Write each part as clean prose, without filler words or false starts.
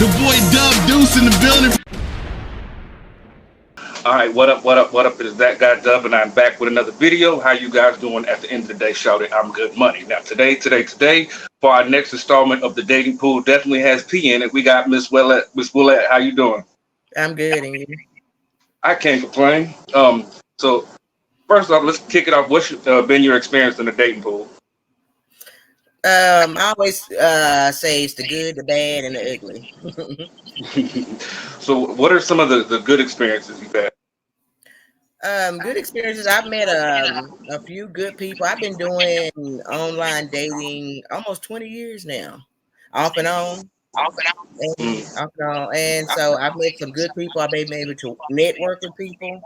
The boy Dub Deuce in the building. All right, what up, what up, what up? It is that guy Dub, and I'm back with another video. How you guys doing? At the end of the day, shout it, I'm good money. Now, today, for our next installment of the dating pool, definitely has P in it. We got Miss Willette. Miss Willette, how you doing? I'm good, and you? I can't complain. So first off, let's kick it off. What's been your experience in the dating pool? I always say it's the good, the bad, and the ugly. So, what are some of the good experiences you've had? Good experiences. I've met a few good people. I've been doing online dating almost 20 years now, off and on, off and on. And so I've met some good people. I've been able to network with people,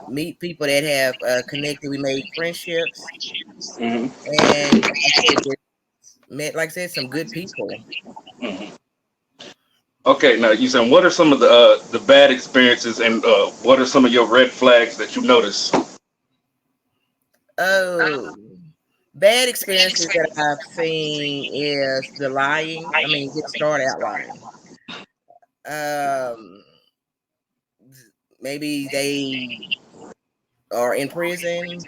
meet people that have connected. We made friendships, Mm-hmm. and met, like I said, some good people. Mm-hmm. Okay, now you said what are some of the bad experiences, and what are some of your red flags that you notice? Oh, bad experiences that I've seen is the lying. I mean, get started out lying. Maybe they are in prison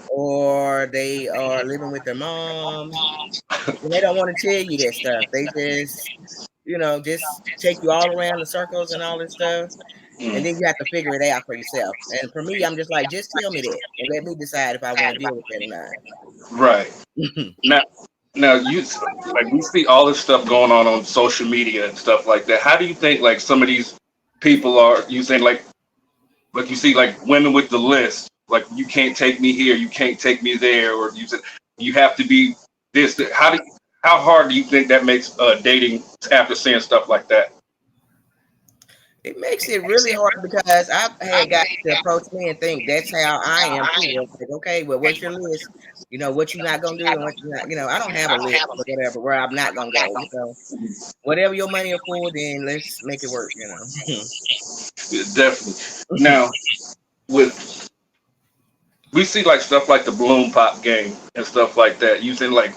or they are living with their mom, and they don't want to tell you that stuff. They just take you all around the circles and all this stuff. And then you have to figure it out for yourself. And for me, I'm just like, just tell me that and let me decide if I want to deal with that or not. Right. Now you like we see all this stuff going on social media and stuff like that. How do you think like some of these people are? You saying like you see like women with the list, like you can't take me here, you can't take me there, or you said you have to be this. How hard do you think that makes dating after seeing stuff like that? It makes it really hard because I've had guys to approach me and think that's how I am too. Like, okay, well, what's your list? What you're not gonna do and what you're not. I don't have a list or whatever where I'm not gonna go. Whatever your money afford, then let's make it work. Yeah, definitely. Now, we see like stuff like the balloon pop game and stuff like that. Using like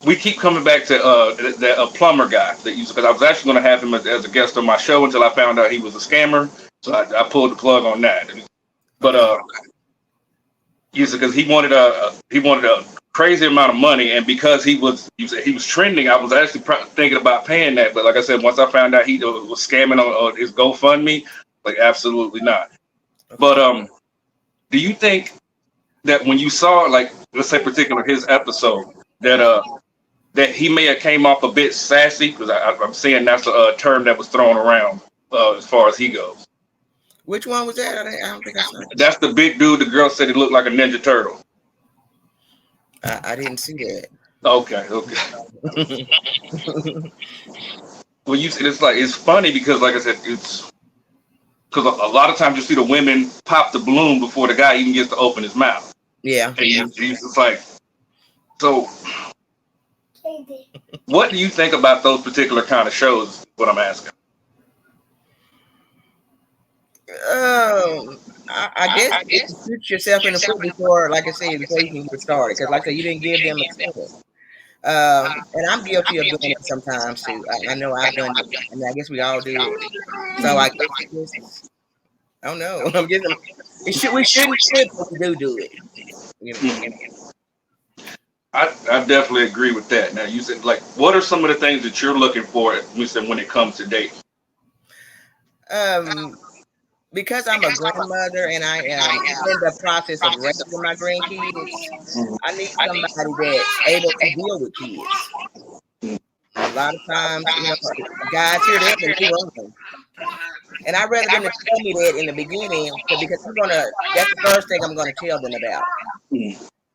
we keep coming back to a plumber guy that used because I was actually going to have him as a guest on my show until I found out he was a scammer. So I pulled the plug on that. But because he wanted a crazy amount of money, and because he was trending, I was actually thinking about paying that. But like I said, once I found out he was scamming on his GoFundMe, like absolutely not. But do you think that when you saw like let's say particular his episode that he may have came off a bit sassy because I'm saying that's a term that was thrown around as far as he goes. Which one was that? I don't think I saw it. That's the big dude. The girl said he looked like a Ninja Turtle. I didn't see that. Okay. Well, you said it's funny because, like I said, it's because a lot of times you see the women pop the balloon before the guy even gets to open his mouth. Yeah. And it's just like, so what do you think about those particular kind of shows? What I'm asking. I guess you shoot yourself in the foot before, like I said, before you can get started. Because, like I said, you didn't give them a chance. And I'm guilty of doing it sometimes too. I know I've done it. I mean, I guess we all do it. So I guess I don't know. I'm guessing we shouldn't, but we do it. I definitely agree with that. Now, you said, like, what are some of the things that you're looking for when it comes to dating? Because I'm a grandmother and I am in the process of raising my grandkids, I need somebody that's able to deal with kids. A lot of times, guys hear that and too early. And I'd rather them to tell me that in the beginning because that's the first thing I'm gonna tell them about.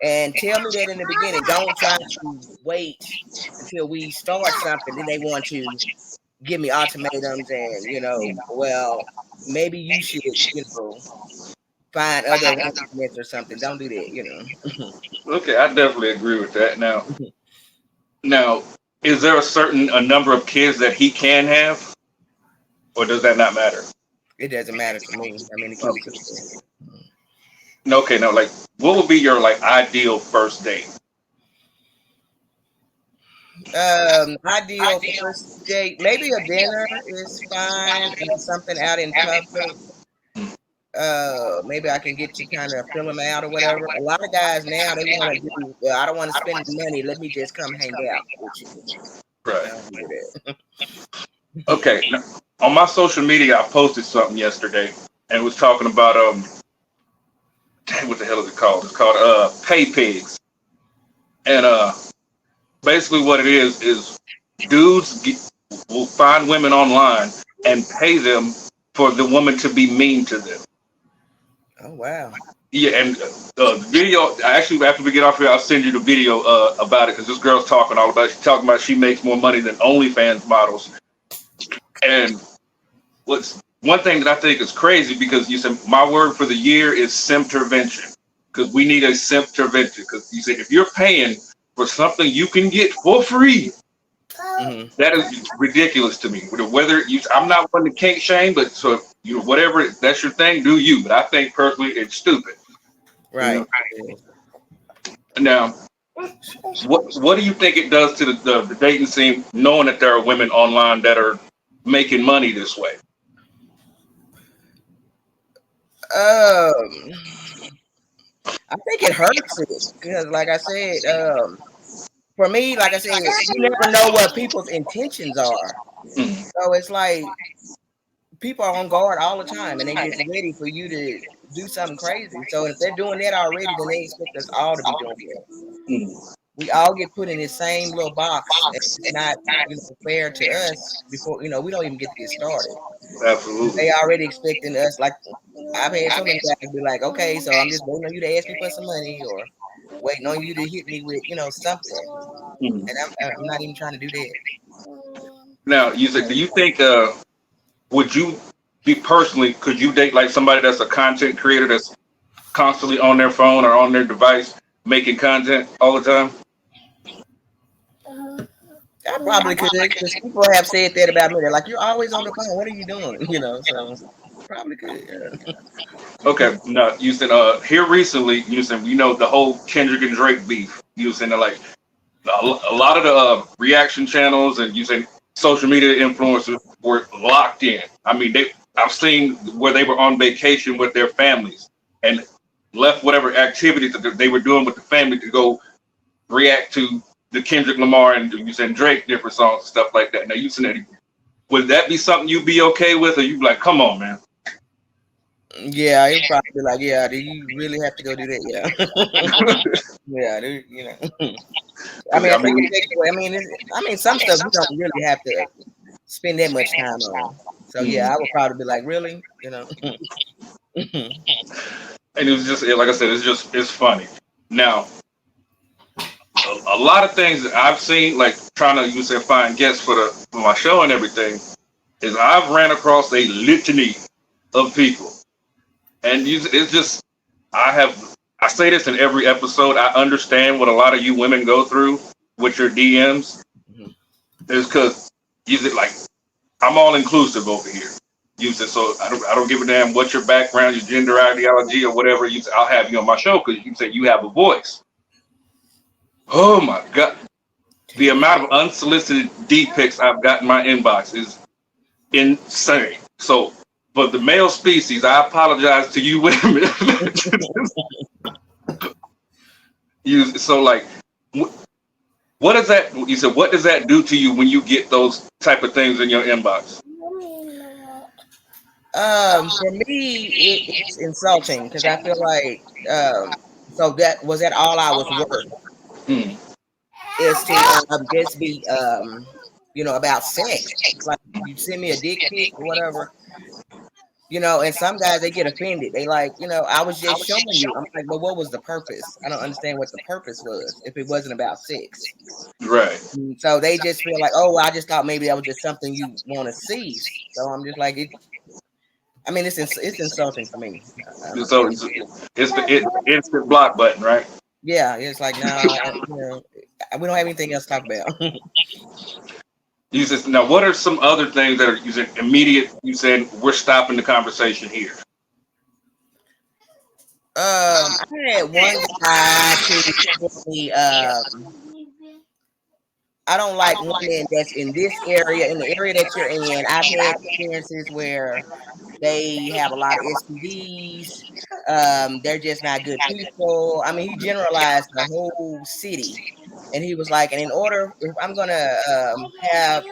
And tell me that in the beginning. Don't try to wait until we start something. Then they want to give me ultimatums and, well, maybe you should, find other arrangements or something. Don't do that. Okay, I definitely agree with that. Now, is there a number of kids that he can have, or does that not matter? It doesn't matter to me. I mean, the kids. Okay, now, like, what would be your like ideal first date? Ideal first date, maybe a dinner is fine. Something out in public. Maybe I can get to kind of fill them out or whatever. A lot of guys now they want to do. Well, I don't want to spend the money. Let me just come hang out with you. Right. I don't do that. Okay. Now, on my social media, I posted something yesterday and was talking about dang, what the hell is it called? It's called pay pigs. And basically what it is dudes will find women online and pay them for the woman to be mean to them. Oh wow. Yeah, and the video. Actually, after we get off here, I'll send you the video about it because this girl's talking all about it. She's talking about she makes more money than OnlyFans models. And what's one thing that I think is crazy because you said my word for the year is simptervention because we need a simptervention because you said if you're paying for something you can get for free, that is ridiculous to me. Whether you, I'm not one to kink shame, but so if you whatever that's your thing, do you? But I think personally it's stupid. Right. You know? Now, what do you think it does to the dating scene, knowing that there are women online that are making money this way? I think it hurts it because, like I said, for me, like I said, you never know what people's intentions are. So it's like people are on guard all the time, and they just ready for you to do something crazy. So if they're doing that already, then they expect us all to be doing that. We all get put in the same little box. And it's not fair to us before we don't even get to get started. Absolutely. They already expecting us. Like I've had so many guys be like, okay, so I'm just waiting on you to ask me for some money or waiting on you to hit me with something. And I'm not even trying to do that. Now, you said, do you think would you be personally? Could you date like somebody that's a content creator that's constantly on their phone or on their device making content all the time? I probably could because people have said that about me. They're like, you're always on the phone. What are you doing? So probably could. Yeah. Okay. Now, you said here recently, you said the whole Kendrick and Drake beef. You said like a lot of the reaction channels and you said social media influencers were locked in. I mean, I've seen where they were on vacation with their families and left whatever activities that they were doing with the family to go react to the Kendrick Lamar and you said Drake different songs and stuff like that. Now you said, would that be something you'd be okay with, or you'd be like, come on, man? Yeah, it'd probably be like, yeah, do you really have to go do that? Yeah, yeah, I mean, some stuff you don't really have to spend that much time on. So yeah, I would probably be like, really, And it was just like I said, it's funny. Now, a lot of things that I've seen, like trying to find guests for my show and everything, is I've ran across a litany of people, and it's just I say this in every episode. I understand what a lot of you women go through with your DMs. Is because like I'm all inclusive over here. So I don't give a damn what your background, your gender ideology, or whatever. I'll have you on my show because you say you have a voice. Oh my God. The amount of unsolicited D pics I've got in my inbox is insane. So, but the male species, I apologize to you women. So like, what is that? You said, what does that do to you when you get those type of things in your inbox? For me, it's insulting because I feel like, so that was that all I was worth. Is to just be about sex. Like you send me a dick pic or whatever, and some guys they get offended. They like, I was just showing you. I'm like, but what was the purpose? I don't understand what the purpose was if it wasn't about sex. Right. So they just feel like, oh, I just thought maybe that was just something you want to see. So I'm just like, it's insulting for me. So it's the instant block button, right? Yeah, it's like no, we don't have anything else to talk about. You said, now what are some other things that are immediate? You said we're stopping the conversation here. I had one guy to me, I don't like women that's in this area, in the area that you're in. I've had experiences where they have a lot of STDs. They're just not good people. I mean, he generalized the whole city, and he was like, and in order, if I'm gonna have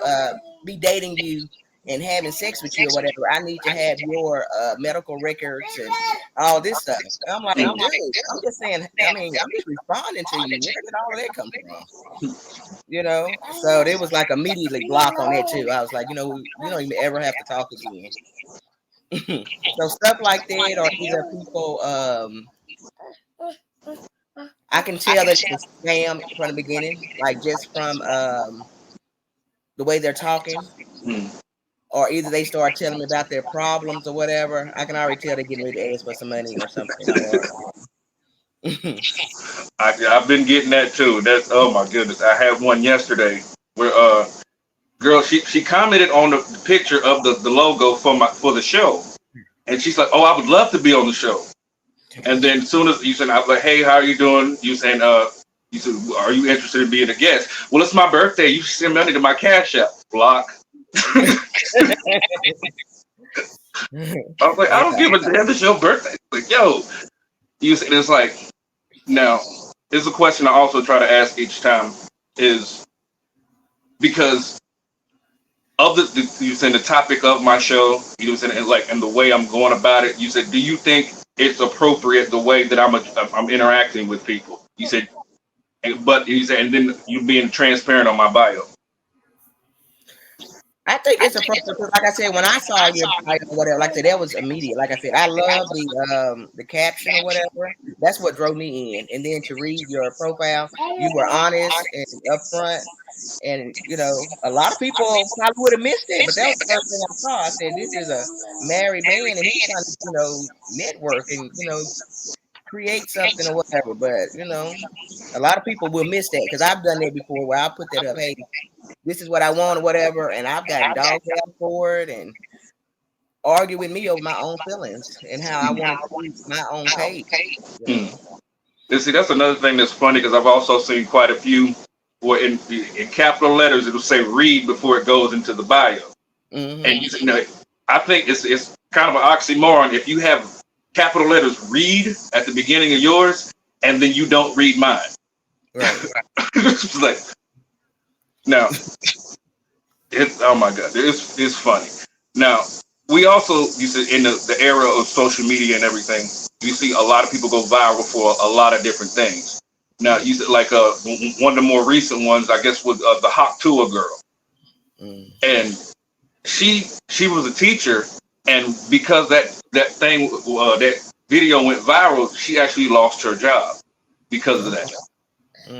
be dating you and having sex with you or whatever, I need to have your medical records and all this stuff. And I'm like, dude, I'm just saying. I mean, I'm just responding to you. Where did all of that come from? You know, so there was like immediately block on that too. I was like, you know, we don't even ever have to talk again. So stuff like that, or either people, I can tell that it's a scam from the beginning, like just from the way they're talking, or either they start telling me about their problems or whatever. I can already tell they're getting ready to ask for some money or something. I've been getting that too. That's, oh my goodness. I had one yesterday where girl, she commented on the picture of the logo for the show. And she's like, "Oh, I would love to be on the show." And then as soon as you said, I was like, "Hey, how are you doing?" You said, "Are you interested in being a guest?" "Well, it's my birthday. You should send money to my Cash App." Block. I was like, "I don't give a damn. It's your birthday." Like, yo, you said, it's like, now, it's a question I also try to ask each time is because of you said the topic of my show, you said, and the way I'm going about it. You said, do you think it's appropriate the way that I'm interacting with people? You said, but you said, and then you being transparent on my bio. I think it's appropriate because, like I said, when I saw your bio or whatever, like I said, that was immediate. Like I said, I love the caption or whatever. That's what drove me in. And then to read your profile, you were honest and upfront. And you know, a lot of people probably would have missed it, but that was the first thing I saw. I said, "This is a married man, and he's trying to, you know, network and create something or whatever." But you know, a lot of people will miss that because I've done that before, where I put that up, "Hey, this is what I want," or whatever, and I've gotten dogged out for it and argue with me over my own feelings and how I want to use my own page. You know? And see, that's another thing that's funny because I've also seen quite a few where in capital letters it'll say "read" before it goes into the bio. And you know, I think it's kind of an oxymoron if you have capital letters "read" at the beginning of yours and then you don't read mine. Right. It's like, now, it's, oh my God, it's funny. Now, we also, you said, in the era of social media and everything, you see a lot of people go viral for a lot of different things. Now, you said, like, one of the more recent ones, I guess, was the Hawk Tua girl. And she was a teacher, and because that video went viral, she actually lost her job because of that.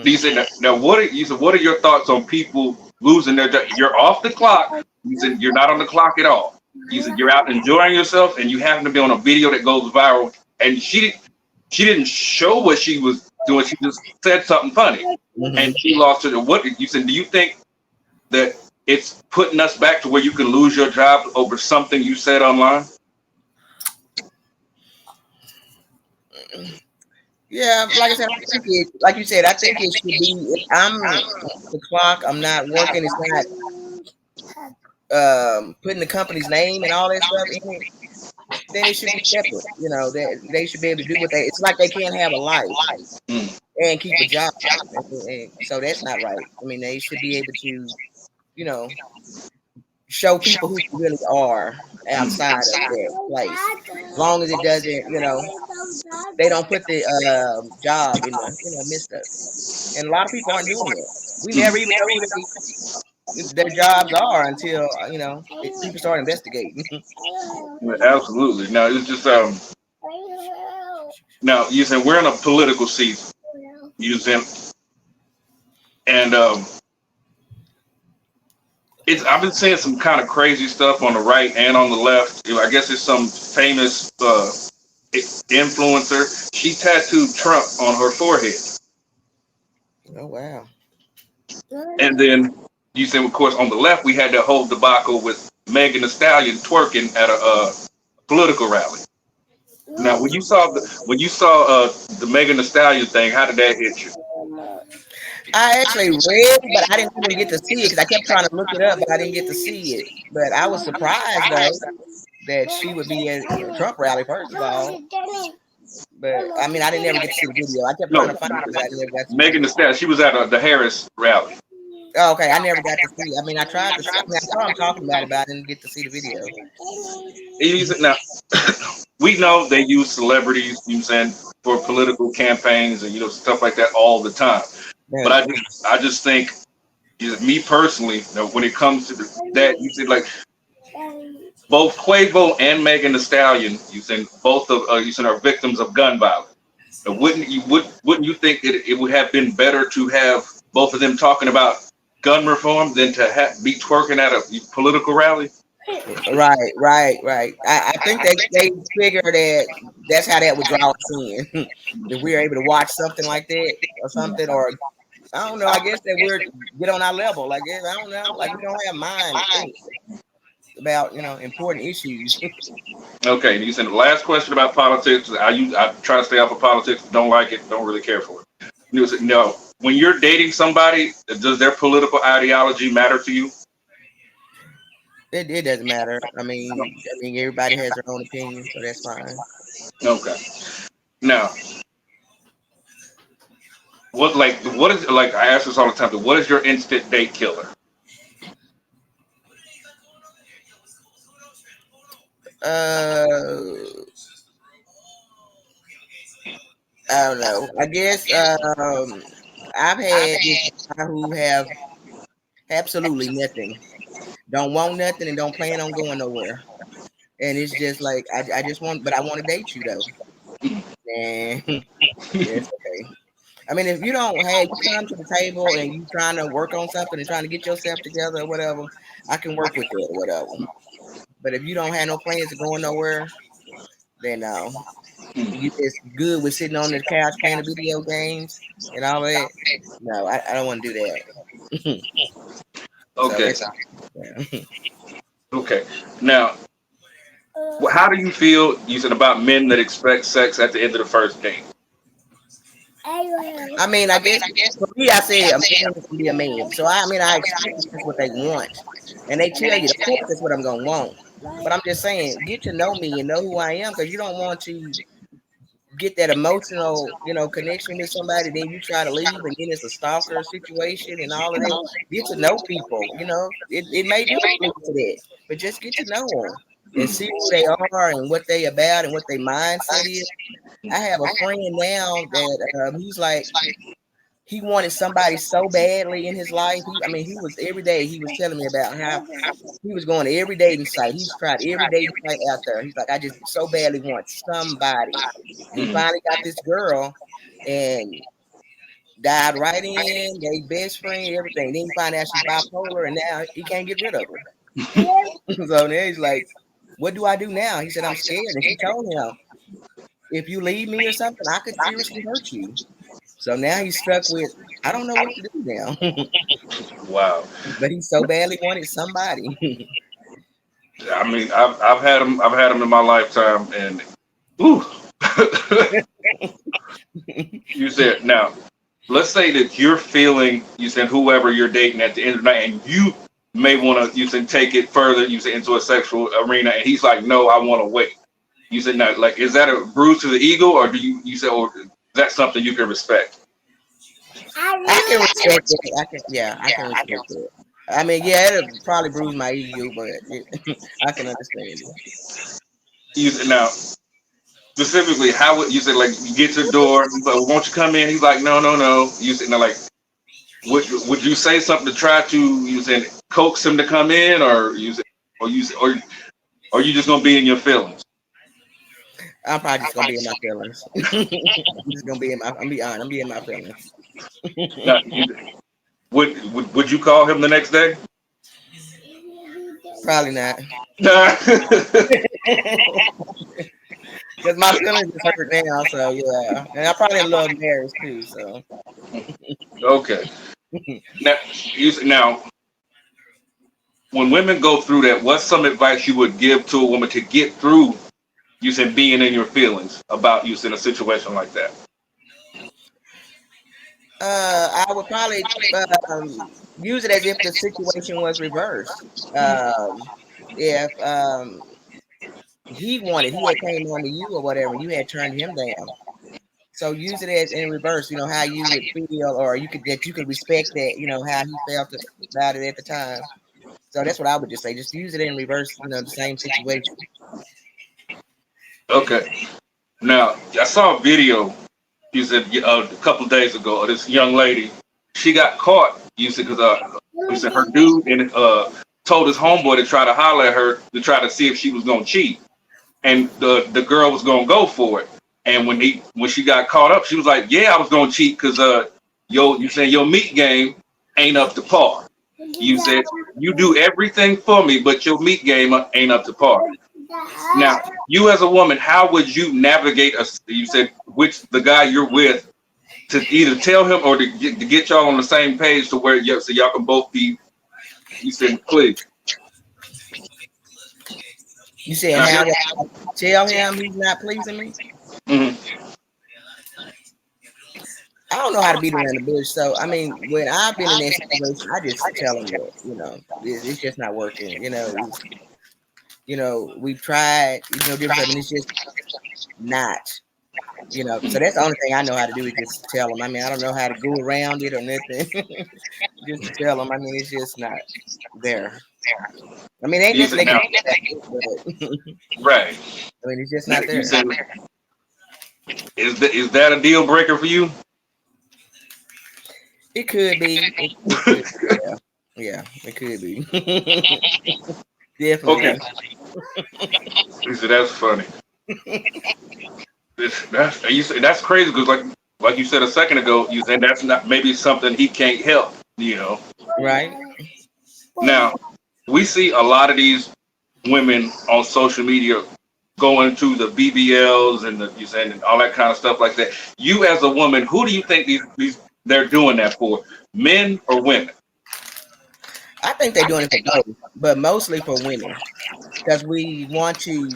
You said, now what are your thoughts on people losing their job? You're off the clock. You said you're not on the clock at all. You said you're out enjoying yourself, and you happen to be on a video that goes viral. And she didn't show what she was doing. She just said something funny, and she lost her. What you said? Do you think that it's putting us back to where you can lose your job over something you said online? Yeah, like I said, I think it, like you said, I think it should be. If I'm off the clock, I'm not working. It's not putting the company's name and all that stuff in it. Then it should be separate. You know, they should be able to do what they. It's like they can't have a life and keep a job. And so that's not right. I mean, they should be able to, you know, show people who you really are outside of that place. As long as it doesn't, you know, they don't put the job in the midst of it. And a lot of people aren't doing it. We never even know who their jobs are until people start investigating. Absolutely. Now it's just now you said we're in a political season. You said, and I've been seeing some kind of crazy stuff on the right and on the left. I guess it's some famous influencer. She tattooed Trump on her forehead. Oh wow! And then you said, of course, on the left we had that whole debacle with Megan Thee Stallion twerking at a political rally. Now, when you saw the Megan Thee Stallion thing, how did that hit you? I actually read it, but I didn't even get to see it because I kept trying to look it up, but I didn't get to see it. But I was surprised though that she would be at a Trump rally first of all. But I mean, I didn't ever get to see the video. I kept trying No, to find it, but I never got to see Megan it. Thee Stallion. She was at the Harris rally. Oh, okay, I never got to see it. I mean, I tried to see. I mean, I saw him talking about it, but I didn't get to see the video. Now, we know they use celebrities using for political campaigns and stuff like that all the time. But I just think, me personally, when it comes to that, you said like both Quavo and Megan Thee Stallion, both of are victims of gun violence. Now, wouldn't you think it would have been better to have both of them talking about gun reform than to be twerking at a political rally? Right. I think they figure that that's how that would draw us in. If we're able to watch something like that or something, or I don't know. I guess that we're get on our level. I guess I don't know. Like we don't have mind about important issues. Okay, you said the last question about politics. I try to stay off of politics. Don't like it. Don't really care for it. You said, no. When you're dating somebody, does their political ideology matter to you? It doesn't matter. I mean, everybody has their own opinion, so that's fine. Okay. Now, what is like? I ask this all the time. But what is your instant date killer? I don't know. I guess I've had this guy who have absolutely nothing, don't want nothing, and don't plan on going nowhere. And it's just like I just want, but I want to date you though. And yes, okay. I mean, if you don't have you come to the table and you trying to work on something and trying to get yourself together or whatever, I can work with that or whatever. But if you don't have no plans of going nowhere, then no. You just good with sitting on the couch playing the video games and all that. No, I don't want to do that. Okay. So yeah. Okay. Now, how do you feel? You said about men that expect sex at the end of the first date. I mean, I guess for me, I said a man is gonna be a man. So I mean, I expect that's what they want, and they tell you, of course, that's what I'm gonna want. But I'm just saying, get to know me and know who I am, because you don't want to get that emotional, connection with somebody. Then you try to leave, and then it's a stalker situation and all of that. Get to know people. It may do lead to that, but just get to know them and see who they are and what they about and what their mindset is. I have a friend now that he's like he wanted somebody so badly in his life. He was every day he was telling me about how he was going to every dating site. He's tried every dating site out there. He's like, I just so badly want somebody. And he finally got this girl and died right in. They best friend, everything. Then he found out she's bipolar, and now he can't get rid of her. So now he's like, what do I do now? He said, I'm scared. And she told him, if you leave me or something, I could seriously hurt you. So now he's stuck with, I don't know what to do now. Wow. But he so badly wanted somebody. I mean, I've had them in my lifetime, and ooh. You said, now, let's say that you're feeling, you said whoever you're dating at the end of the night, and you may want to, you said take it further, you said into a sexual arena, and he's like, no, I want to wait. You said, now, like, is that a bruise to the ego, or do you said, or is that something you can respect? I can respect it. I can respect it. I mean, yeah, it'll probably bruise my ego, but I can understand it. You said, now, specifically, how would you say, like, you get to the door, he's like, well, won't you come in? He's like, no. You said, now, like, would you say something to try to, you said, coax him to come in, or you just gonna be in your feelings? I'm probably just gonna be in my feelings. I'm just gonna be in my. I'm be honest. I'm be in my feelings. Now, would you call him the next day? Probably not. Because my feelings is hurt now, so yeah. And I probably a little embarrassed too. So. Okay. Now, when women go through that, what's some advice you would give to a woman to get through, you said, being in your feelings about you in a situation like that? I would probably use it as if the situation was reversed. If he had came on to you or whatever, you had turned him down. So use it as in reverse. You know how you would feel, or you could respect that. You know how he felt about it at the time. So that's what I would just say. Just use it in reverse. You know the same situation. Okay. Now I saw a video. You said a couple of days ago. Of this young lady, she got caught. You said because you said her dude and told his homeboy to try to holler at her to try to see if she was gonna cheat, and the girl was gonna go for it. And when she got caught up, she was like, "Yeah, I was gonna cheat because you saying your meat game ain't up to par. You said you do everything for me, but your meat game ain't up to par." Now, you as a woman, how would you navigate you said which the guy you're with to either tell him or to get y'all on the same page to where so y'all can both be you said clear. You saying Now, how would I tell him he's not pleasing me? mm-hmm. I don't know how to beat around the bush. So I mean, when I've been in that situation, I just tell him that it's just not working. We've tried. Different stuff, and it's just not. So that's the only thing I know how to do is just tell them. I mean, I don't know how to go around it or nothing. Just tell them. I mean, it's just not there. I mean, ain't You nothing said they can now, do about it, but right. I mean, it's just Now, not you there. said is that a deal breaker for you? It could be. It could. Yeah. Yeah. It could be. Okay. Definitely. You said that's funny. You said that's crazy because like you said a second ago, you said that's not maybe something he can't help. Right. Now we see a lot of these women on social media going to the BBLs and you saying and all that kind of stuff like that. You as a woman, who do you think these they're doing that for? Men or women? I think they're doing it for both, but mostly for women because we want to.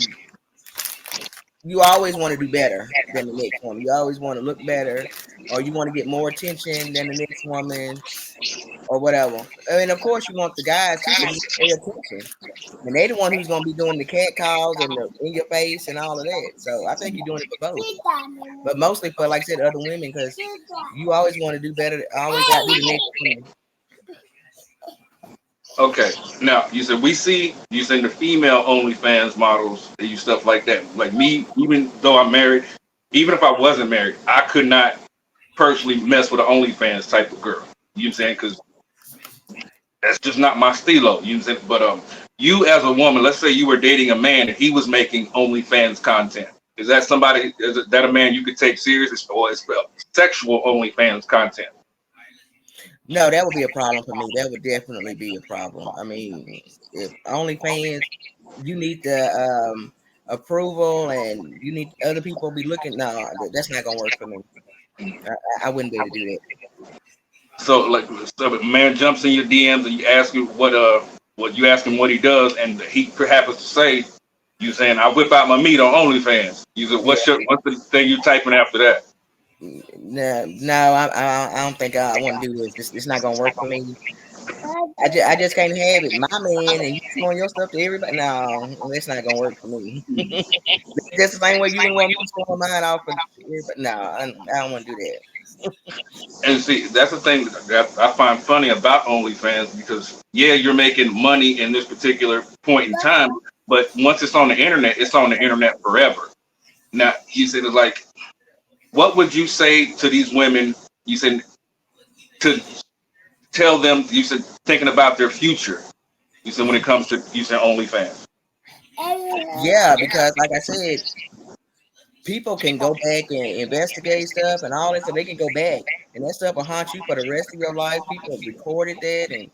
You always want to do better than the next woman. You always want to look better, or you want to get more attention than the next woman, or whatever. I mean, of course, you want the guys too to pay attention, and they the one who's going to be doing the cat calls and the in your face and all of that. So I think you're doing it for both, but mostly for, like I said, other women because you always want to do better. Always got to do the next woman. Okay. Now you said we see you said the female OnlyFans models, they use stuff like that. Like me, even though I'm married, even if I wasn't married, I could not personally mess with an OnlyFans type of girl. You know what I'm saying? Because that's just not my stilo. You know what I'm saying? But you as a woman, let's say you were dating a man and he was making OnlyFans content. Is that somebody? Is that a man you could take serious, or it's sexual OnlyFans content? No, that would be a problem for me. That would definitely be a problem. I mean, if OnlyFans, you need the approval and you need other people be looking. No, that's not gonna work for me. I wouldn't be able to do that. So so a man jumps in your DMs and you ask him what you ask him what he does, and he happens to say, you saying I whip out my meat on OnlyFans. You said Yeah. what's the thing you typing after that? No, I don't think I want to do this. It's not gonna work for me. I just can't have it. My man, and you showing your stuff to everybody. No, that's not gonna work for me. Just the same way you didn't want me showing mine off for everybody. No, I don't want to do that. And see, that's the thing that I find funny about OnlyFans because yeah, you're making money in this particular point in time, but once it's on the internet, it's on the internet forever. Now, you said it's like, what would you say to these women? You said to tell them. You said thinking about their future. You said when it comes to you said OnlyFans. Yeah, because like I said, people can go back and investigate stuff and all that stuff. They can go back and that stuff will haunt you for the rest of your life. People have recorded that and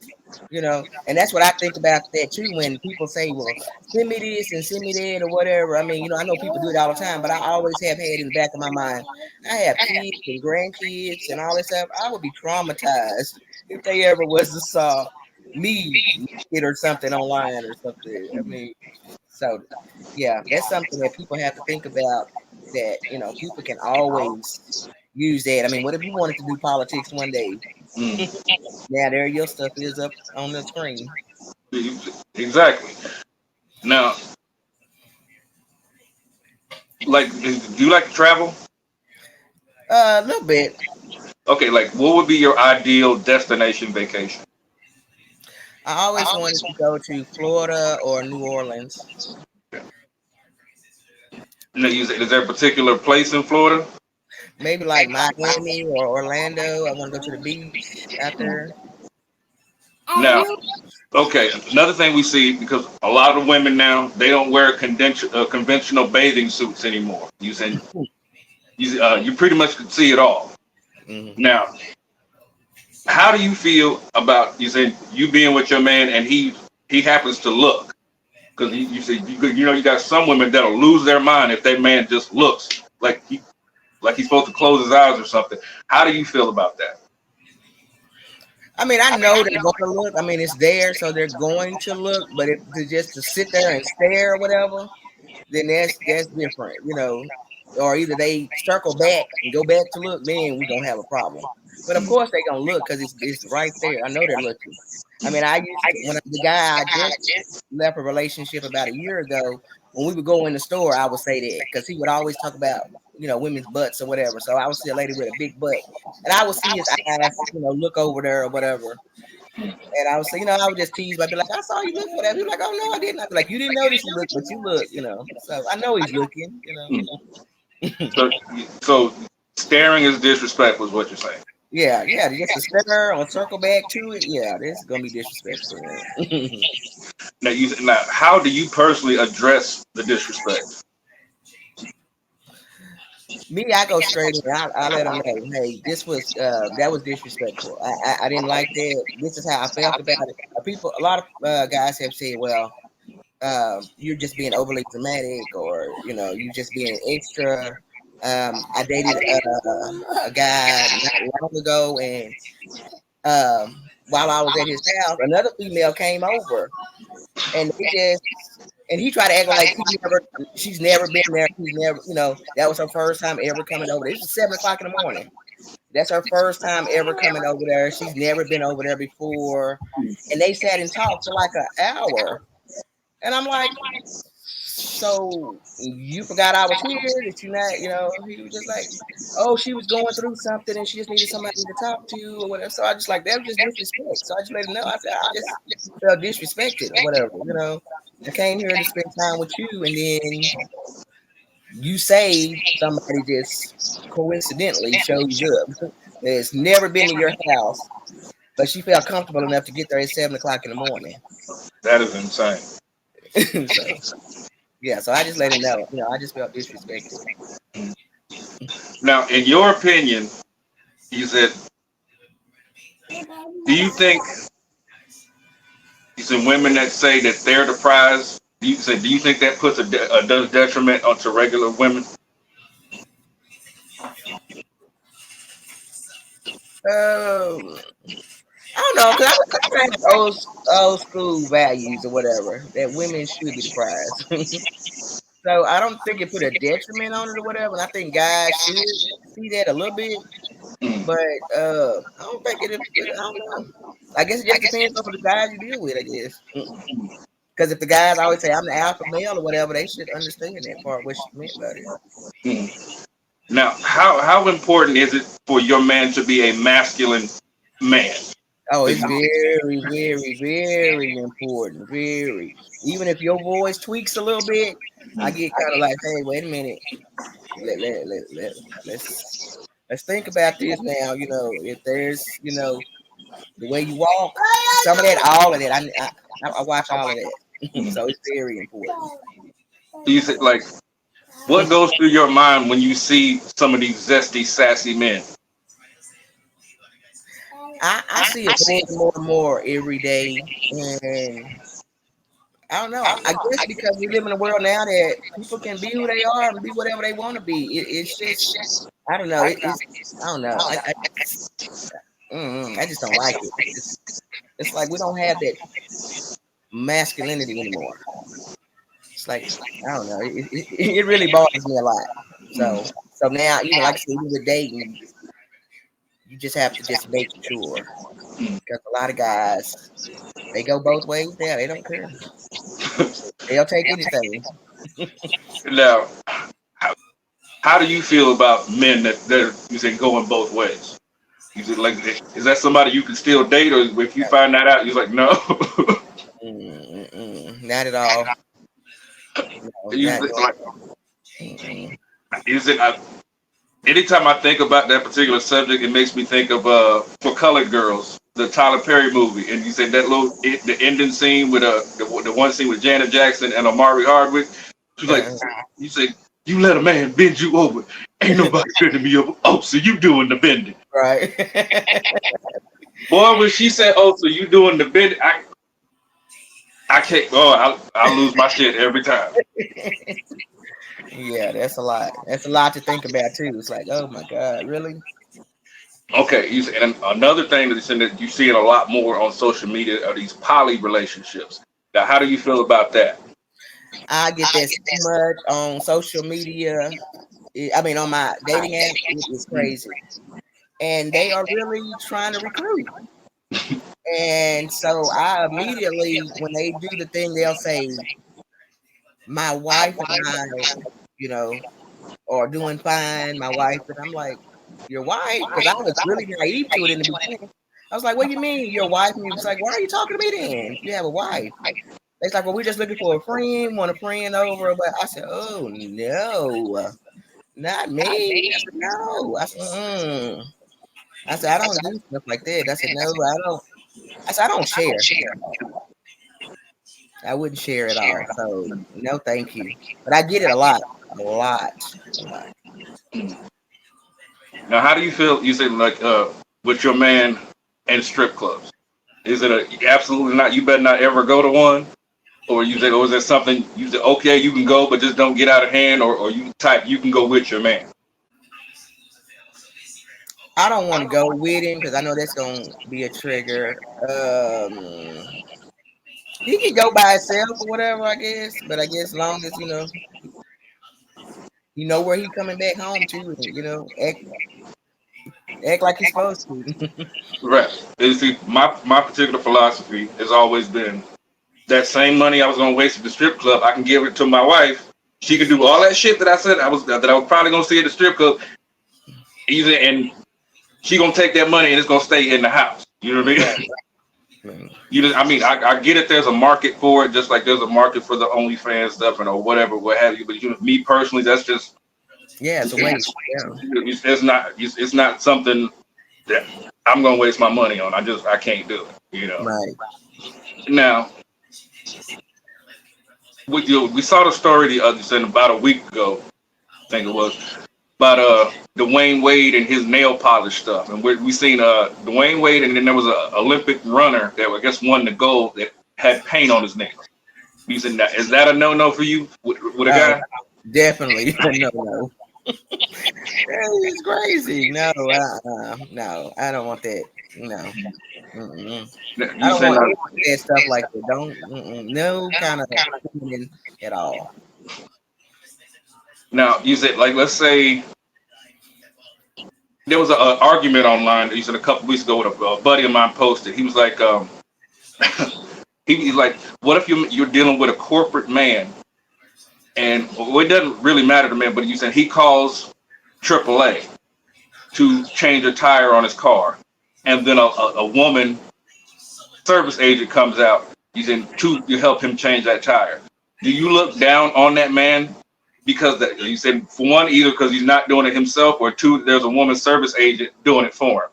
and that's what I think about that too. When people say, well, send me this and send me that or whatever. I mean, I know people do it all the time, but I always have had in the back of my mind, I have kids and grandkids and all this stuff. I would be traumatized if they ever was to saw me naked or something online or something. I mean, so yeah, that's something that people have to think about that, people can always use that. I mean, what if you wanted to do politics one day? Now there your stuff is up on the screen. Exactly. Now, like, do you like to travel? A little bit. Okay, like, what would be your ideal destination vacation? I always wanted to go to Florida or New Orleans. Is there a particular place in Florida? Maybe like Miami or Orlando. I want to go to the beach out there. Now, okay, another thing we see, because a lot of women now, they don't wear conventional bathing suits anymore. You pretty much can see it all. Mm-hmm. Now, how do you feel about you being with your man and he happens to look? Because you say you got some women that'll lose their mind if their man just looks like he's supposed to close his eyes or something. How do you feel about that? I mean, I know they're going to look. I mean, it's there, so they're going to look. But if to just to sit there and stare or whatever, then that's different, you know. Or either they circle back and go back to look, then we're gonna have a problem. But of course they're gonna look because it's right there. I know they're looking. I mean, I used to, when the guy I just left a relationship about a year ago, when we would go in the store, I would say that because he would always talk about, you know, women's butts or whatever. So I would see a lady with a big butt, and I would see his eyes, you know, look over there or whatever. And I would say, you know, I would just tease, but I'd be like, I saw you look for that. He'd be like, oh no, I didn't. I'd be like, you didn't notice you look, but you look, you know. So I know he's looking, you know. So staring is disrespectful, is what you're saying. Yeah, just to stare or circle back to it. Yeah, this is gonna be disrespectful. Now, how do you personally address the disrespect? Me, I go straight in. I let them know, hey, this was that was disrespectful. I didn't like that. This is how I felt about it. A lot of guys have said, well, you're just being overly dramatic, or you know, you just being extra. I dated a guy not long ago, and while I was at his house, another female came over, and he tried to act like she's never been there. He's never, you know, that was her first time ever coming over. This is 7 o'clock in the morning. That's her first time ever coming over there. She's never been over there before, and they sat and talked for like an hour. And I'm like, so you forgot I was here? Did you not, you know? He was just like, oh, she was going through something and she just needed somebody to talk to or whatever. So I just like, that was just disrespect. So I just let him know. I said, I just felt disrespected or whatever, you know. I came here to spend time with you, and then you say somebody just coincidentally shows up. It's never been to your house, but she felt comfortable enough to get there at 7 o'clock in the morning. That is insane. So I just let him know. You know, I just felt disrespected. Now, in your opinion, you said, do you think women that say that they're the prize? Do you think that puts a detriment onto regular women? I don't know, because I trying old school values or whatever that women should be the prize. So I don't think it put a detriment on it or whatever. And I think guys should see that a little bit, but I don't think it. I don't know. I guess it just depends on the guys you deal with, I guess. Because if the guys always say I'm the alpha male or whatever, they should understand that part, what she meant by it. Now, how important is it for your man to be a masculine man? Oh, it's very, very, very important. Very. Even if your voice tweaks a little bit, I get kind of like, hey, wait a minute. Let's think about this now. You know, if there's, you know, the way you walk, some of that, all of that. I watch all of that. So it's very important. You said, like, what goes through your mind when you see some of these zesty, sassy men? I see it more and more every day, and I don't know. I guess because we live in a world now that people can be who they are and be whatever they want to be. It's just, I don't know. I don't know. I just don't like it. It's like we don't have that masculinity anymore. It's like, I don't know. It really bothers me a lot. So now, you know, like I said, even with dating, you just have to just make sure, because a lot of guys, they go both ways there. They don't care. They'll take anything. Now, how do you feel about men that you say going both ways? You say, like, is that somebody you can still date, or if you find that out, you're like, no? Not at all. No, Is it? Anytime I think about that particular subject, it makes me think of For Colored Girls, the Tyler Perry movie, and you said that the ending scene with the one scene with Janet Jackson and Omari Hardwick. She's like, you say, you let a man bend you over, ain't nobody bending me over. Oh, so you doing the bending, right? Boy, when she said, "Oh, so you doing the bending," I can't. Oh, I lose my shit every time. Yeah, that's a lot. That's a lot to think about too. It's like, oh my God, really? Okay, and another thing that you see it a lot more on social media are these poly relationships. Now, how do you feel about that? I get that so much on social media. I mean, on my dating app, it is crazy. And they are really trying to recruit. And so I immediately, when they do the thing, they'll say, my wife and I, you know, are doing fine. My wife, and I'm like, your wife? Because I was really naive to it in the beginning. I was like, what do you mean, your wife? And he was like, why are you talking to me then? You have a wife. It's like, well, we're just looking for a friend, want a friend over. But I said, oh, no, not me. I said, no. I said, I don't do stuff like that. I said, no, I don't. I said, I don't share. I wouldn't share at all. So, no, thank you. But I get it a lot. A lot. Now, how do you feel? You said like with your man and strip clubs. Is it absolutely not? You better not ever go to one, or you say, or is there something you say? Okay, you can go, but just don't get out of hand, or you type you can go with your man. I don't want to go with him because I know that's gonna be a trigger. He can go by himself or whatever, I guess. But I guess as long as you know where he coming back home to, and, act like he's supposed to. Right. You see, my particular philosophy has always been that same money I was gonna waste at the strip club, I can give it to my wife. She could do all that shit that I said I was probably gonna see at the strip club. And she gonna take that money and it's gonna stay in the house. You know what I mean? I get it. There's a market for it, just like there's a market for the OnlyFans stuff or whatever, what have you. But me personally, that's just it's a waste. It's not something that I'm gonna waste my money on. I can't do it. Right. Now, we saw the story about a week ago, I think it was, about Dwayne Wade and his nail polish stuff, and we seen Dwayne Wade, and then there was an Olympic runner that I guess won the gold that had paint on his nails. You said, is that a no for you with a guy? Definitely no. It's crazy. No, no, I don't want that. No. I don't want that stuff like that. Don't no kind of at all. Now you said, like, let's say there was an argument online. You said a couple weeks ago, with a buddy of mine posted. He was like, he's like, what if you're dealing with a corporate man, and it doesn't really matter to me, but you said he calls AAA to change a tire on his car, and then a woman service agent comes out. He's in to help him change that tire. Do you look down on that man because you said, for one, either because he's not doing it himself, or two, there's a woman service agent doing it for him?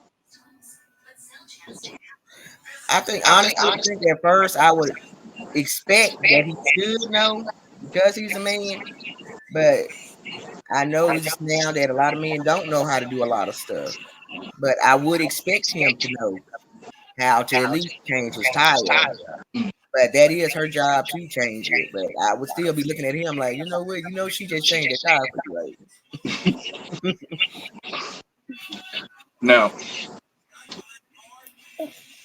I think honestly, at first I would expect that he should know because he's a man, but I know just now that a lot of men don't know how to do a lot of stuff. But I would expect him to know how to at least change his tire. But that is her job to change it. But I would still be looking at him like, you know what? She just changed the tire for you. Now,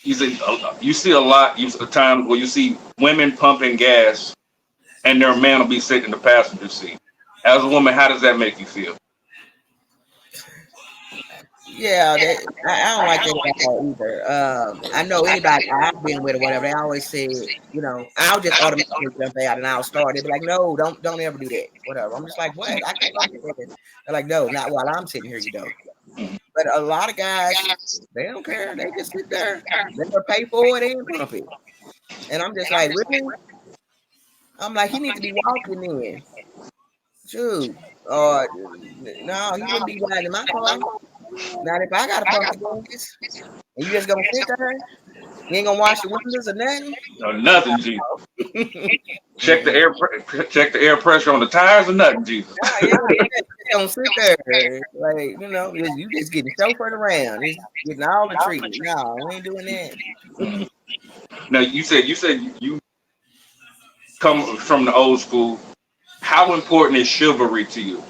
you see a lot of times where you see women pumping gas and their man will be sitting in the passenger seat. As a woman, how does that make you feel? Yeah, I don't like that at all either. I know anybody I've been with or whatever, they always said, you know, I'll just automatically jump out and I'll start. They'll be like, no, don't ever do that. Whatever. I'm just like, what? I can't go do that. They're like, no, not while I'm sitting here, you don't. But a lot of guys, they don't care. They just sit there. They'll pay for it and pump it. And I'm just like, really? I'm like, he need to be walking in. Shoot. Or no, he wouldn't be riding in my car. Not if I got to pump the gas. And you just gonna sit there? You ain't gonna wash the windows or nothing? No, nothing, Jesus. Check the air pressure on the tires or nothing, Jesus. Yeah, you don't sit there like you know. You just getting chauffeured around. Just getting all the treatment. No, we ain't doing that. Now you said you come from the old school. How important is chivalry to you?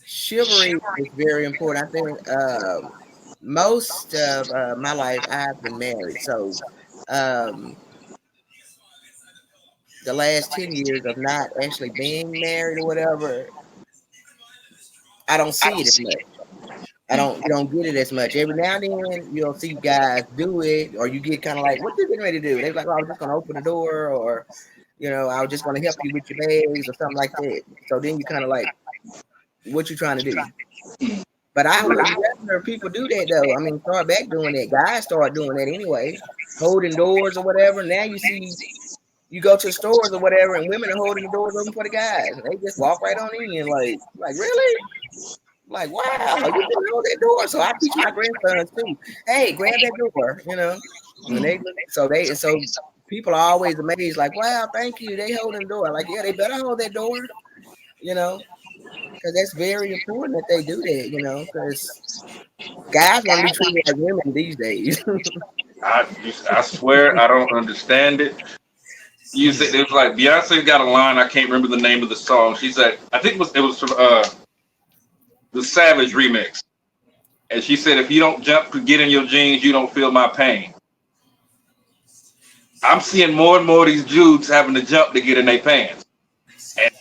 Chivalry is very important. I think most of my life I've been married, so the last 10 years of not actually being married or whatever, I don't see it as much. You don't get it as much. Every now and then you'll see guys do it, or you get kind of like, what you getting ready to do? They're like, oh, I was just gonna open the door, or you know, I was just gonna help you with your bags or something like that. So then you kind of like, what you trying to do? But I would rather people do that though. I mean, start back doing that. Guys start doing that anyway, holding doors or whatever. Now you see, you go to stores or whatever, and women are holding the doors open for the guys, and they just walk right on in, like really. Like, wow, you can hold that door. So I teach my grandsons too. Hey, grab that door, you know. And so people are always amazed, like, wow, thank you. They holding the door. Like, yeah, they better hold that door, you know, because that's very important that they do that, you know, because guys want to be treated like women these days. I swear I don't understand it. You said it was like Beyonce got a line. I can't remember the name of the song. She said, I think it was from the Savage remix, and she said, if you don't jump to get in your jeans, you don't feel my pain. I'm seeing more and more of these dudes having to jump to get in their pants, and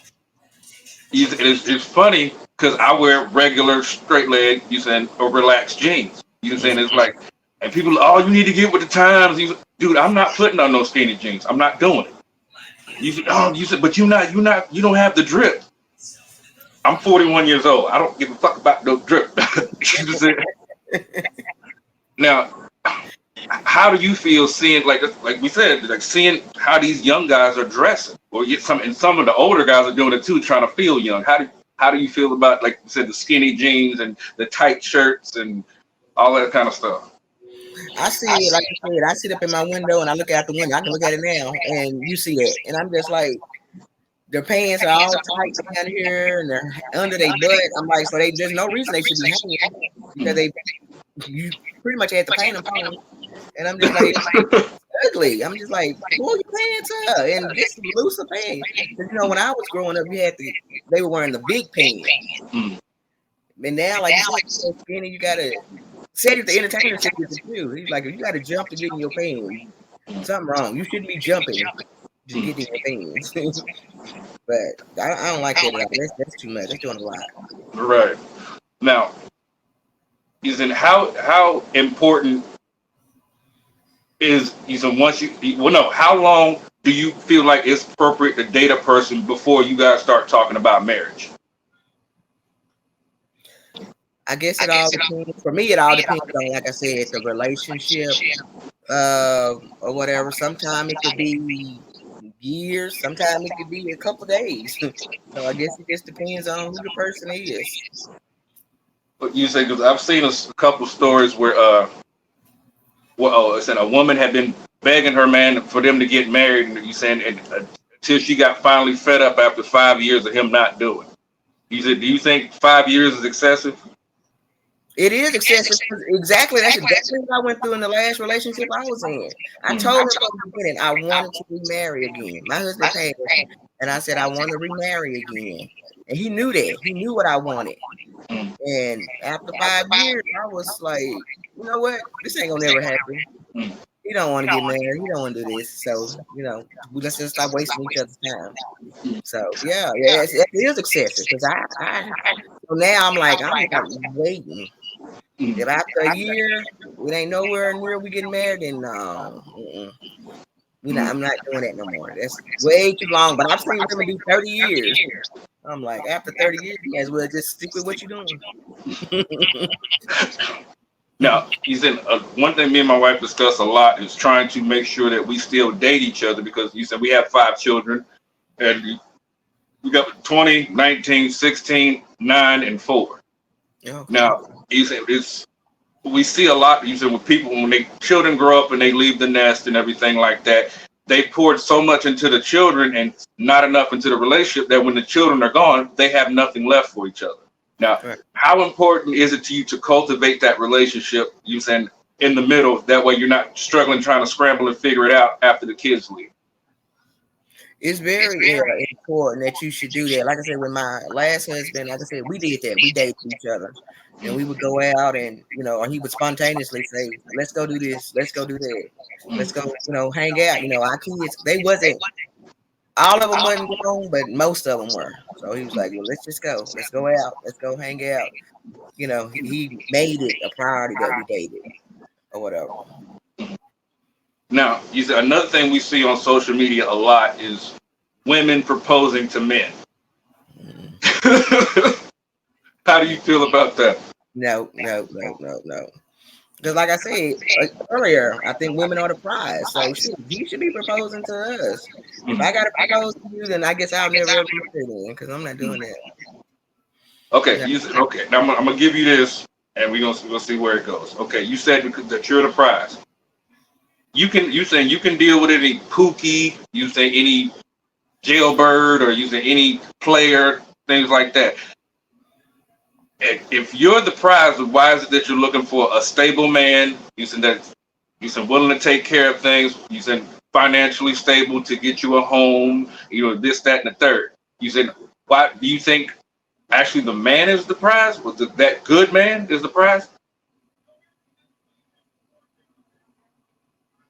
it's funny because I wear regular straight leg, you saying, or relaxed jeans. You saying it's like, and people, oh, you need to get with the times. Dude, I'm not putting on no skinny jeans. I'm not doing it. You said, but you don't have the drip. I'm 41 years old. I don't give a fuck about no drip. Now, how do you feel seeing, like we said, like seeing how these young guys are dressing, or some of the older guys are doing it too, trying to feel young? How do you feel about, like you said, the skinny jeans and the tight shirts and all that kind of stuff? I see it, like I said, I sit up in my window and I look out the window. I can look at it now, and you see it, and I'm just like, their pants are all tight down here, and they're under their butt. I'm like, so there's no reason they should be hanging because you pretty much had to paint them on. And I'm just like, ugly. I'm just like, pull your pants up and get some looser pants. Because you know, when I was growing up, they were wearing the big pants. And now, like, you so skinny, you gotta say if the entertainer said it too. He's like, you gotta jump to get in your pants. Something wrong. You shouldn't be jumping to get in your pants. But I don't like that at all. That's too much. That's doing a lot. Right. Now, how important is how long do you feel like it's appropriate to date a person before you guys start talking about marriage? I guess it all depends. For me, it all depends on, like I said, the relationship or whatever. Sometimes it could be years. Sometimes it could be a couple days. So I guess it just depends on who the person is. But you say, because I've seen a couple stories where it's a woman had been begging her man for them to get married, and you saying until she got finally fed up after 5 years of him not doing. You said, do you think 5 years is excessive? It is excessive. Exactly. That's exactly what I went through in the last relationship I was in. I told him from the beginning I wanted to remarry again. My husband passed, and I said I want to remarry again. And he knew that. He knew what I wanted. And after 5 years, I was like, you know what? This ain't gonna never happen. he don't want to get married. He don't want to do this. So let's just stop wasting each other's time. So yeah, it is excessive because I so now I'm like waiting. If after a year it ain't nowhere near we getting married, then no, I'm not doing that no more. That's way too long. But I've seen women do 30 years. I'm like, after 30 years, you as well just stick with what you're doing. Now, he said one thing me and my wife discuss a lot is trying to make sure that we still date each other because you said we have 5 children and we got 20, 19, 16, 9, and 4. Okay. Now, he said we see a lot, you said, with people when they children grow up and they leave the nest and everything like that, they poured so much into the children and not enough into the relationship that when the children are gone, they have nothing left for each other. Now, how important is it to you to cultivate that relationship, you saying, in the middle? That way you're not struggling trying to scramble and figure it out after the kids leave. It's very important that you should do that. Like I said, with my last husband, like I said, we did that. We dated each other. And we would go out and, and he would spontaneously say, let's go do this. Let's go do that. Let's go, hang out. Our kids, they wasn't, all of them wasn't grown, but most of them were. So he was like, well, let's just go. Let's go out. Let's go hang out. He made it a priority that we dated or whatever. Now, you said another thing we see on social media a lot is women proposing to men. How do you feel about that? No. Because like I said earlier, I think women are the prize. So you should be proposing to us. If I got to propose to you, then I guess I'll never ever marry then because I'm not doing that. Okay, okay. Now I'm gonna give you this, and we're gonna see where it goes. Okay, you said that you're the prize. You saying you can deal with any pookie, you say any jailbird, or you say any player, things like that. If you're the prize, why is it that you're looking for a stable man? You said willing to take care of things. You said financially stable to get you a home. This, that, and the third. You said, why do you think actually the man is the prize? Was that good man is the prize?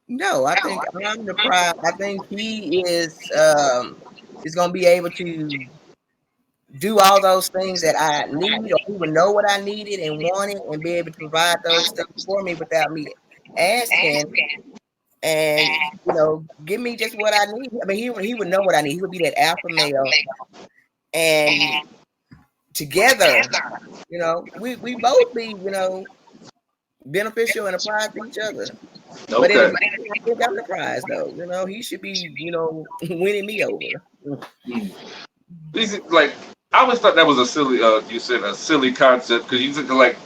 No, I think I'm the prize. I think he is going to be able to do all those things that I need, or he would know what I needed and wanted and be able to provide those things for me without me asking, and give me just what I need. I mean, he would know what I need. He would be that alpha male, and together, we both be beneficial and a prize to each other. Okay. But I think I'm the prize though. He should be winning me over. Like, I always thought that was a silly, you said a silly concept, because you said like,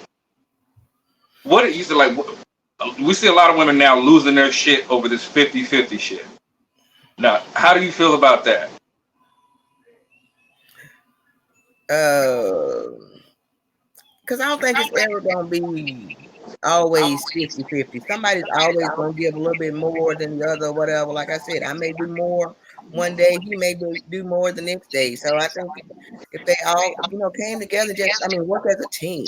what you said like, we see a lot of women now losing their shit over this 50-50 shit. Now, how do you feel about that? Because I don't think it's ever gonna be always 50-50. Somebody's always gonna give a little bit more than the other, or whatever. Like I said, I may do more one day, he may do more the next day. So I think if they all came together, work as a team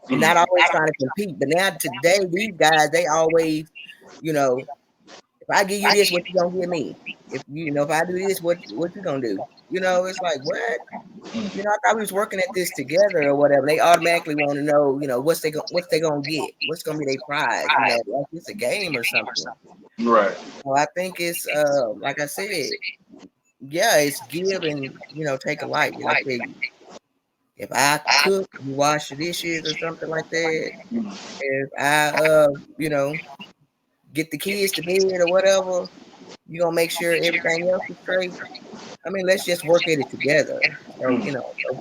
and not always trying to compete. But now today, these guys, they always, if I give you this, what you gonna give me? If if I do this, what you gonna do? It's like, what? I thought we was working at this together or whatever. They automatically want to know, what's they gonna get? What's gonna be their prize? Like it's a game or something. Right. So I think it's like I said, yeah, it's give and take alike. Like if I cook, you wash the dishes or something like that. If I get the kids to bed or whatever, you gonna make sure everything else is straight. I mean, let's just work at it together. So,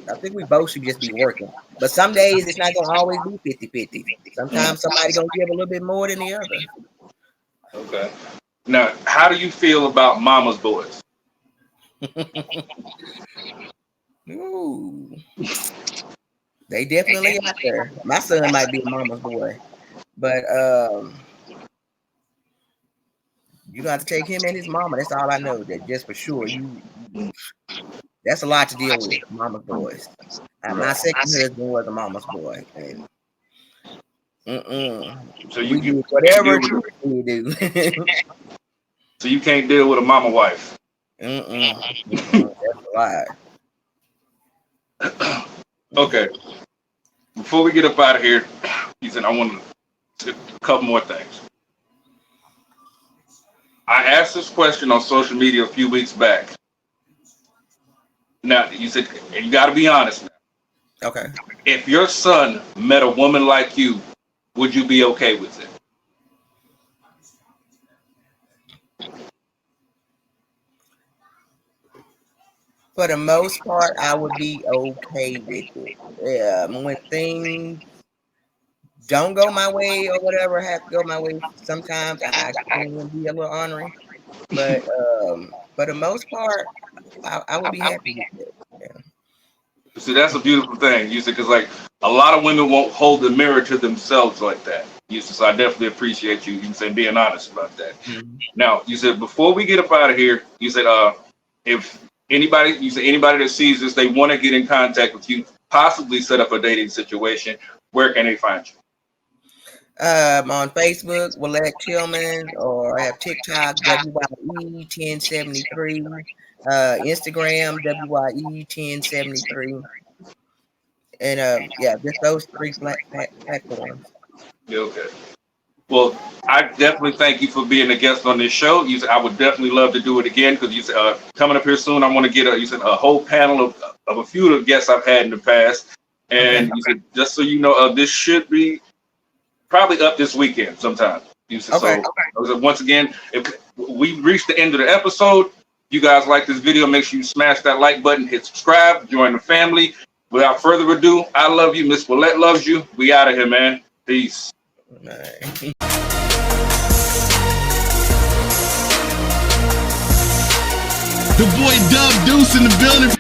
I think we both should just be working. But some days it's not gonna always be 50-50. Sometimes somebody gonna give a little bit more than the other. Okay. Now, how do you feel about mama's boys? Ooh. They definitely out there. My son might be a mama's boy, but you got to take him and his mama. That's all I know. That just for sure. That's a lot to deal with, mama's boys. My second husband was a mama's boy, and So we do whatever we do. So you can't deal with a mama wife. That's a lie. Okay. Before we get up out of here, he said I want to a couple more things. I asked this question on social media a few weeks back. Now you said, and you got to be honest now. Okay. If your son met a woman like you, would you be okay with it? For the most part, I would be okay with it. When things don't go my way or whatever have to go my way, sometimes I can be a little ornery. But for the most part, I would be happy with it. Yeah. See, that's a beautiful thing. You said, because like a lot of women won't hold the mirror to themselves like that. You said, so I definitely appreciate you saying being honest about that. Mm-hmm. Now, you said before we get up out of here, you said if anybody that sees this, they want to get in contact with you, possibly set up a dating situation, where can they find you? On Facebook, Willette Tillman, or I have TikTok, WYE1073, Instagram, WYE1073, and just those 3 platforms. Yeah, okay. Well, I definitely thank you for being a guest on this show. You said I would definitely love to do it again because you said coming up here soon. I want to get a whole panel of a few of the guests I've had in the past, and you said just so you know, this should be probably up this weekend sometime. You said, so once again, if we reached the end of the episode, you guys like this video, make sure you smash that like button, hit subscribe, join the family. Without further ado, I love you. Miss Willette loves you. We out of here, man. Peace. The boy Dub Deuce in the building.